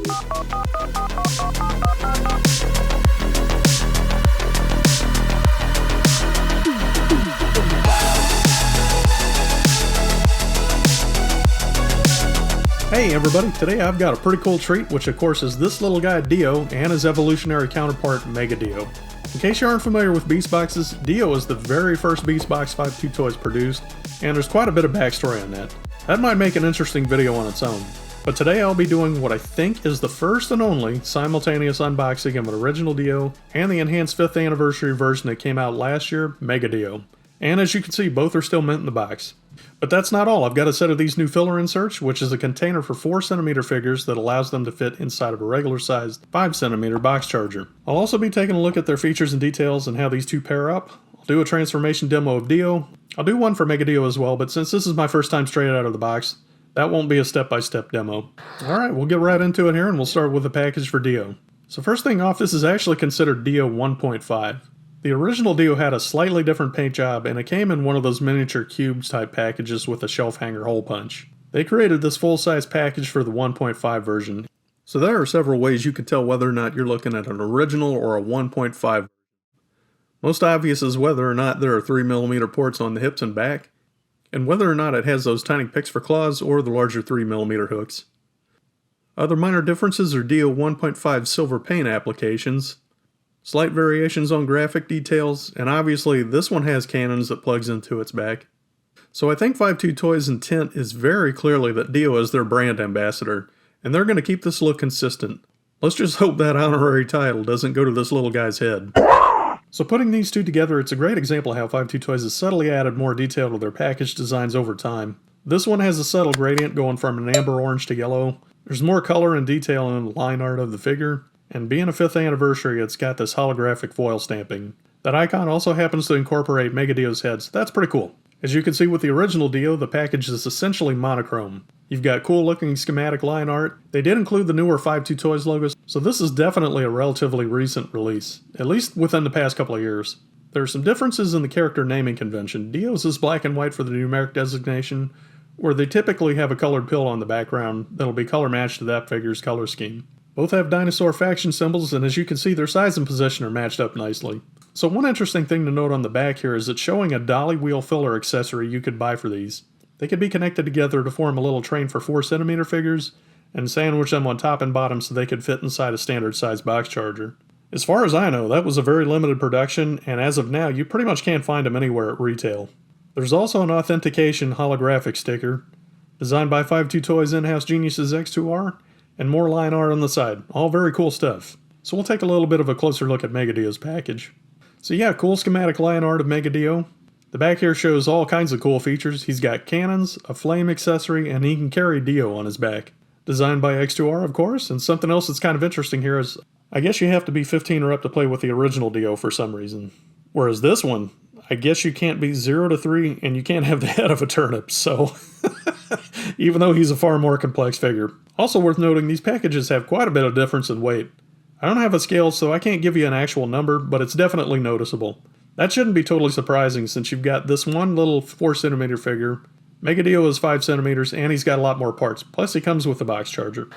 Hey everybody, today I've got a pretty cool treat, which of course is this little guy Dio and his evolutionary counterpart Megadio. In case you aren't familiar with Beastboxes, Dio is the very first Beastbox 5.2 toys produced, and there's quite a bit of backstory on that. That might make an interesting video on its own. But today I'll be doing what I think is the first and only simultaneous unboxing of an original Dio and the enhanced 5th anniversary version that came out last year, Megadio. And as you can see, both are still mint in the box. But that's not all. I've got a set of these new filler inserts, which is a container for 4cm figures that allows them to fit inside of a regular sized 5cm box charger. I'll also be taking a look at their features and details and how these two pair up. I'll do a transformation demo of Dio. I'll do one for Megadio as well, but since this is my first time straight out of the box, that won't be a step-by-step demo. Alright, we'll get right into it here and we'll start with the package for Dio. So first thing off, this is actually considered Dio 1.5. The original Dio had a slightly different paint job, and it came in one of those miniature cubes type packages with a shelf hanger hole punch. They created this full-size package for the 1.5 version. So there are several ways you can tell whether or not you're looking at an original or a 1.5. Most obvious is whether or not there are 3mm ports on the hips and back, and whether or not it has those tiny picks for claws or the larger 3mm hooks. Other minor differences are Dio 1.5 silver paint applications, slight variations on graphic details, and obviously this one has cannons that plugs into its back. So I think 5.2 Toys' intent is very clearly that Dio is their brand ambassador, and they're going to keep this look consistent. Let's just hope that honorary title doesn't go to this little guy's head. So putting these two together, it's a great example of how 5.2 Toys has subtly added more detail to their package designs over time. This one has a subtle gradient going from an amber orange to yellow. There's more color and detail in the line art of the figure. And being a 5th anniversary, it's got this holographic foil stamping. That icon also happens to incorporate Megadio's head, so that's pretty cool. As you can see with the original Dio, the package is essentially monochrome. You've got cool looking schematic line art. They did include the newer 5.2 Toys logos, so this is definitely a relatively recent release, at least within the past couple of years. There are some differences in the character naming convention. Dio's is black and white for the numeric designation, where they typically have a colored pill on the background that'll be color matched to that figure's color scheme. Both have dinosaur faction symbols, and as you can see, their size and position are matched up nicely. So one interesting thing to note on the back here is it's showing a dolly wheel filler accessory you could buy for these. They could be connected together to form a little train for 4cm figures, and sandwich them on top and bottom so they could fit inside a standard size box charger. As far as I know, that was a very limited production, and as of now, you pretty much can't find them anywhere at retail. There's also an authentication holographic sticker, designed by 5.2 Toys in-house geniuses X2R, and more line art on the side. All very cool stuff. So we'll take a little bit of a closer look at Megadio's package. So yeah, cool schematic line art of Megadio. The back here shows all kinds of cool features. He's got cannons, a flame accessory, and he can carry Dio on his back. Designed by X2R, of course, and something else that's kind of interesting here is, I guess you have to be 15 or up to play with the original Dio for some reason. Whereas this one, I guess you can't be 0 to 3, and you can't have the head of a turnip, so... even though he's a far more complex figure. Also worth noting, these packages have quite a bit of difference in weight. I don't have a scale, so I can't give you an actual number, but it's definitely noticeable. That shouldn't be totally surprising since you've got this one little 4cm figure. Megadio is 5cm, and he's got a lot more parts, plus he comes with a box charger.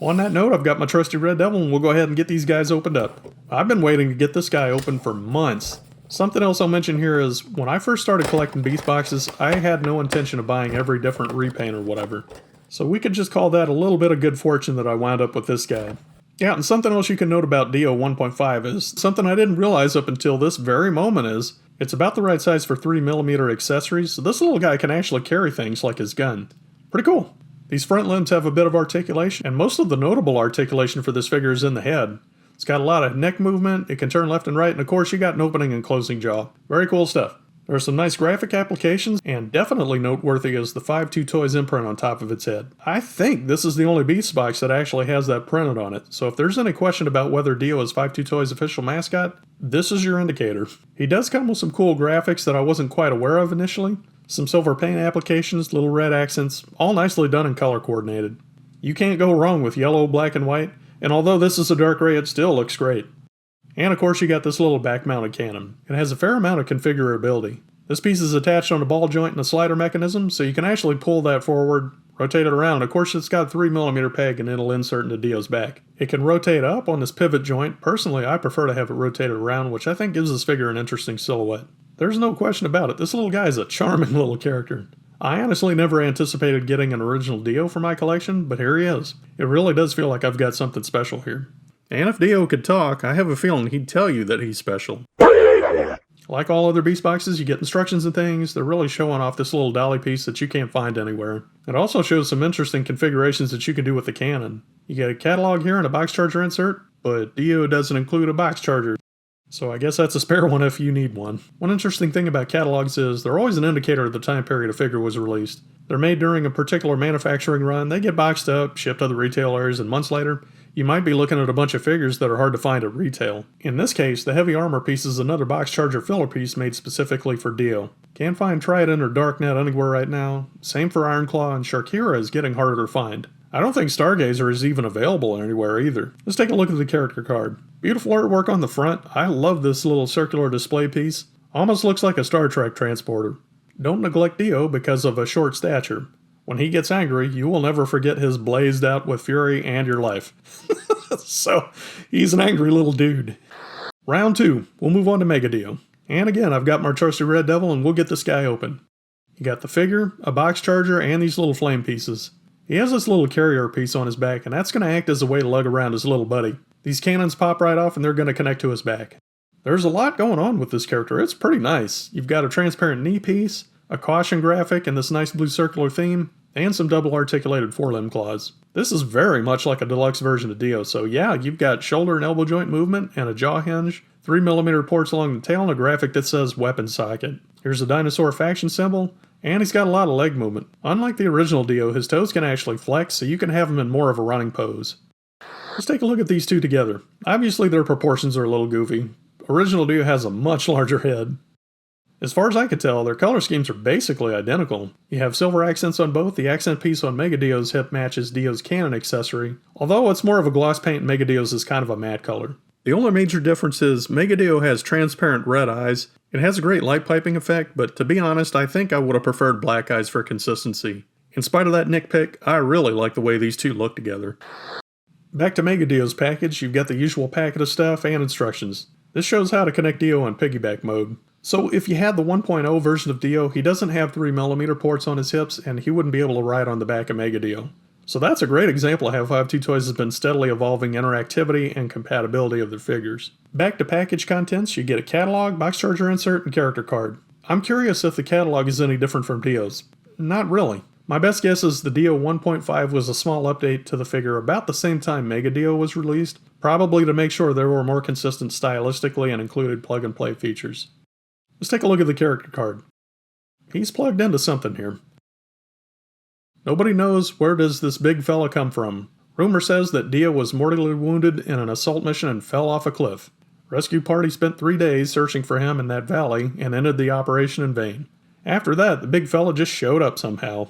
On that note, I've got my trusty Red Devil, and we'll go ahead and get these guys opened up. I've been waiting to get this guy open for months. Something else I'll mention here is, when I first started collecting Beastboxes, I had no intention of buying every different repaint or whatever. So we could just call that a little bit of good fortune that I wound up with this guy. Yeah, and something else you can note about Dio 1.5 is, something I didn't realize up until this very moment is, it's about the right size for 3mm accessories, so this little guy can actually carry things like his gun. Pretty cool. These front limbs have a bit of articulation, and most of the notable articulation for this figure is in the head. It's got a lot of neck movement, it can turn left and right, and of course you got an opening and closing jaw. Very cool stuff. There are some nice graphic applications, and definitely noteworthy is the 5.2 Toys imprint on top of its head. I think this is the only Beastbox that actually has that printed on it, so if there's any question about whether Dio is 5.2 Toys' official mascot, this is your indicator. He does come with some cool graphics that I wasn't quite aware of initially. Some silver paint applications, little red accents, all nicely done and color coordinated. You can't go wrong with yellow, black, and white. And although this is a dark gray, it still looks great. And of course you got this little back-mounted cannon. It has a fair amount of configurability. This piece is attached on a ball joint and a slider mechanism, so you can actually pull that forward, rotate it around. Of course, it's got a 3mm peg and it'll insert into Dio's back. It can rotate up on this pivot joint. Personally, I prefer to have it rotated around, which I think gives this figure an interesting silhouette. There's no question about it, this little guy is a charming little character. I honestly never anticipated getting an original Dio for my collection, but here he is. It really does feel like I've got something special here. And if Dio could talk, I have a feeling he'd tell you that he's special. Like all other Beastboxes, you get instructions and things. They're really showing off this little dolly piece that you can't find anywhere. It also shows some interesting configurations that you can do with the cannon. You get a catalog here and a box charger insert, but Dio doesn't include a box charger. So I guess that's a spare one if you need one. One interesting thing about catalogs is they're always an indicator of the time period a figure was released. They're made during a particular manufacturing run, they get boxed up, shipped to the retailers, and months later, you might be looking at a bunch of figures that are hard to find at retail. In this case, the heavy armor piece is another box charger filler piece made specifically for Dio. Can't find Trident or Darknet anywhere right now. Same for Ironclaw, and Sharkira is getting harder to find. I don't think Stargazer is even available anywhere either. Let's take a look at the character card. Beautiful artwork on the front. I love this little circular display piece. Almost looks like a Star Trek transporter. Don't neglect Dio because of a short stature. When he gets angry, you will never forget his blazed out with fury and your life. So, he's an angry little dude. Round 2, we'll move on to Megadio. And again, I've got my trusty Red Devil and we'll get this guy open. You got the figure, a box charger, and these little flame pieces. He has this little carrier piece on his back, and that's going to act as a way to lug around his little buddy. These cannons pop right off and they're going to connect to his back. There's a lot going on with this character. It's pretty nice. You've got a transparent knee piece, a caution graphic and this nice blue circular theme, and some double articulated forelimb claws. This is very much like a deluxe version of Dio, so yeah, you've got shoulder and elbow joint movement and a jaw hinge, 3mm ports along the tail, and a graphic that says weapon socket. Here's a dinosaur faction symbol, and he's got a lot of leg movement. Unlike the original Dio, his toes can actually flex, so you can have him in more of a running pose. Let's take a look at these two together. Obviously their proportions are a little goofy. Original Dio has a much larger head. As far as I could tell, their color schemes are basically identical. You have silver accents on both. The accent piece on Megadio's hip matches Dio's cannon accessory, although it's more of a gloss paint and Megadio's is kind of a matte color. The only major difference is Megadio has transparent red eyes. It has a great light piping effect, but to be honest, I think I would have preferred black eyes for consistency. In spite of that nitpick, I really like the way these two look together. Back to Megadio's package, you've got the usual packet of stuff and instructions. This shows how to connect Dio in piggyback mode. So if you had the 1.0 version of Dio, he doesn't have 3mm ports on his hips, and he wouldn't be able to ride on the back of Megadio. So that's a great example of how 5.2 Toys has been steadily evolving interactivity and compatibility of their figures. Back to package contents, you get a catalog, box charger insert, and character card. I'm curious if the catalog is any different from Dio's. Not really. My best guess is the Dio 1.5 was a small update to the figure about the same time Megadio was released, probably to make sure they were more consistent stylistically and included plug-and-play features. Let's take a look at the character card. He's plugged into something here. Nobody knows where does this big fella come from. Rumor says that Dio was mortally wounded in an assault mission and fell off a cliff. Rescue party spent 3 days searching for him in that valley and ended the operation in vain. After that, the big fella just showed up somehow.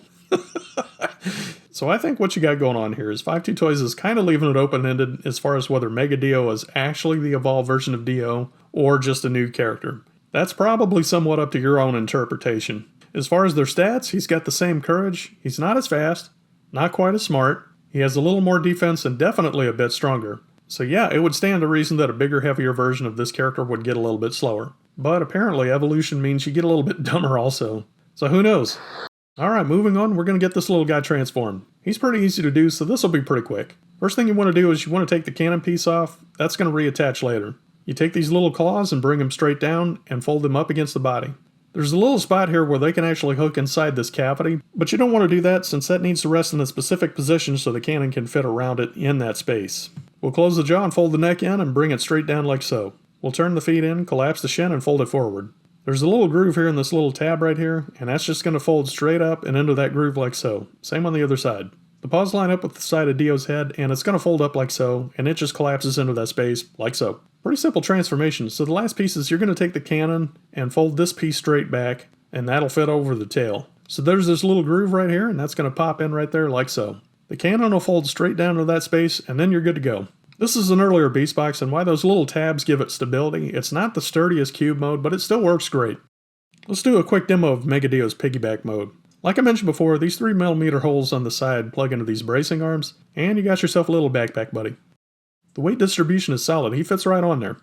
So I think what you got going on here is 5.2 Toys is kind of leaving it open-ended as far as whether Megadio is actually the evolved version of Dio or just a new character. That's probably somewhat up to your own interpretation. As far as their stats, he's got the same courage, he's not as fast, not quite as smart, he has a little more defense and definitely a bit stronger. So yeah, it would stand to reason that a bigger, heavier version of this character would get a little bit slower. But apparently evolution means you get a little bit dumber also. So who knows? Alright, moving on, we're going to get this little guy transformed. He's pretty easy to do, so this will be pretty quick. First thing you want to do is you want to take the cannon piece off. That's going to reattach later. You take these little claws and bring them straight down and fold them up against the body. There's a little spot here where they can actually hook inside this cavity, but you don't want to do that since that needs to rest in a specific position so the cannon can fit around it in that space. We'll close the jaw and fold the neck in and bring it straight down like so. We'll turn the feet in, collapse the shin, and fold it forward. There's a little groove here in this little tab right here, and that's just going to fold straight up and into that groove like so. Same on the other side. The paws line up with the side of Dio's head, and it's going to fold up like so, and it just collapses into that space like so. Pretty simple transformation. So the last piece is you're going to take the cannon and fold this piece straight back, and that'll fit over the tail. So there's this little groove right here, and that's going to pop in right there like so. The cannon will fold straight down to that space, and then you're good to go. This is an earlier Beastbox, and why those little tabs give it stability, it's not the sturdiest cube mode, but it still works great. Let's do a quick demo of Megadio's piggyback mode. Like I mentioned before, these 3mm holes on the side plug into these bracing arms, and you got yourself a little backpack buddy. The weight distribution is solid, he fits right on there.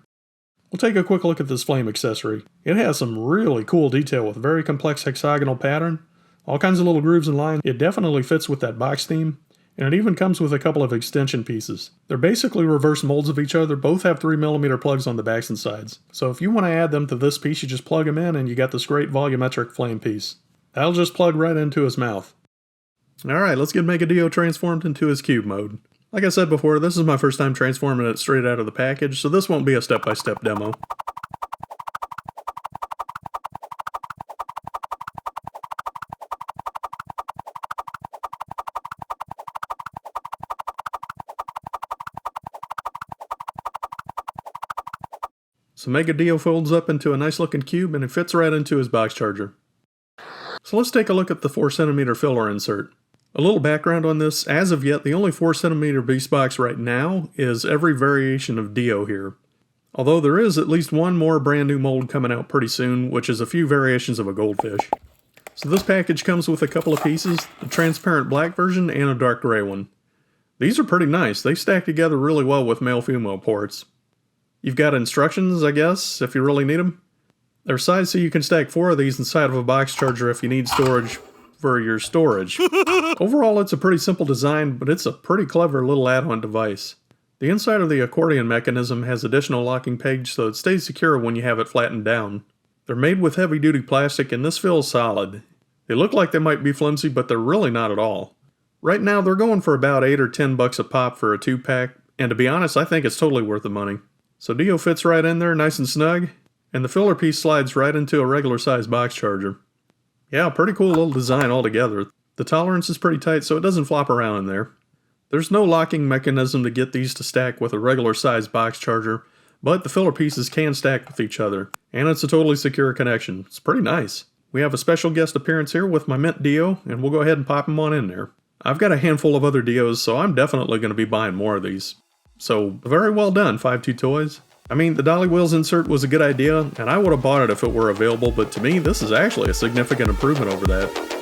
We'll take a quick look at this flame accessory. It has some really cool detail with a very complex hexagonal pattern, all kinds of little grooves and lines. It definitely fits with that box theme, and it even comes with a couple of extension pieces. They're basically reverse molds of each other, both have 3mm plugs on the backs and sides. So if you want to add them to this piece, you just plug them in and you got this great volumetric flame piece. That'll just plug right into his mouth. Alright, let's get Megadio transformed into his cube mode. Like I said before, this is my first time transforming it straight out of the package, so this won't be a step-by-step demo. So Megadio folds up into a nice looking cube and it fits right into his box charger. So let's take a look at the 4cm filler insert. A little background on this, as of yet the only 4cm Beastbox right now is every variation of Dio here. Although there is at least one more brand new mold coming out pretty soon, which is a few variations of a goldfish. So this package comes with a couple of pieces, a transparent black version and a dark gray one. These are pretty nice, they stack together really well with male-female ports. You've got instructions, I guess, if you really need them. They're sized so you can stack 4 of these inside of a box charger if you need storage for your storage. Overall, it's a pretty simple design, but it's a pretty clever little add-on device. The inside of the accordion mechanism has additional locking pegs so it stays secure when you have it flattened down. They're made with heavy-duty plastic and this feels solid. They look like they might be flimsy, but they're really not at all. Right now, they're going for about $8 or $10 a pop for a 2-pack, and to be honest, I think it's totally worth the money. So Dio fits right in there, nice and snug, and the filler piece slides right into a regular-sized box charger. Yeah, pretty cool little design altogether. The tolerance is pretty tight so it doesn't flop around in there. There's no locking mechanism to get these to stack with a regular-sized box charger, but the filler pieces can stack with each other, and it's a totally secure connection. It's pretty nice. We have a special guest appearance here with my mint Dio, and we'll go ahead and pop him on in there. I've got a handful of other Dios, so I'm definitely going to be buying more of these. So, very well done, 52 Toys. I mean, the dolly wheels insert was a good idea, and I would have bought it if it were available, but to me, this is actually a significant improvement over that.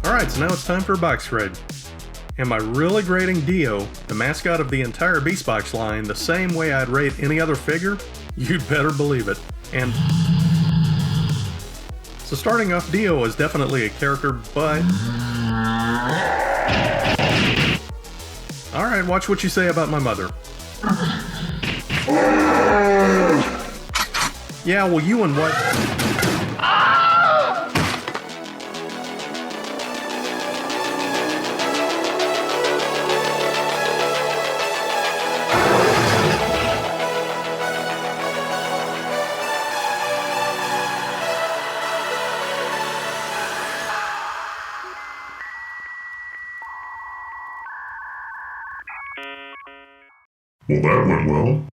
Alright, so now it's time for a box grade. Am I really grading Dio, the mascot of the entire Beastbox line, the same way I'd rate any other figure? You'd better believe it. And so starting off, Dio is definitely a character, but alright, watch what you say about my mother. Yeah, well, you and what? Well, that went well.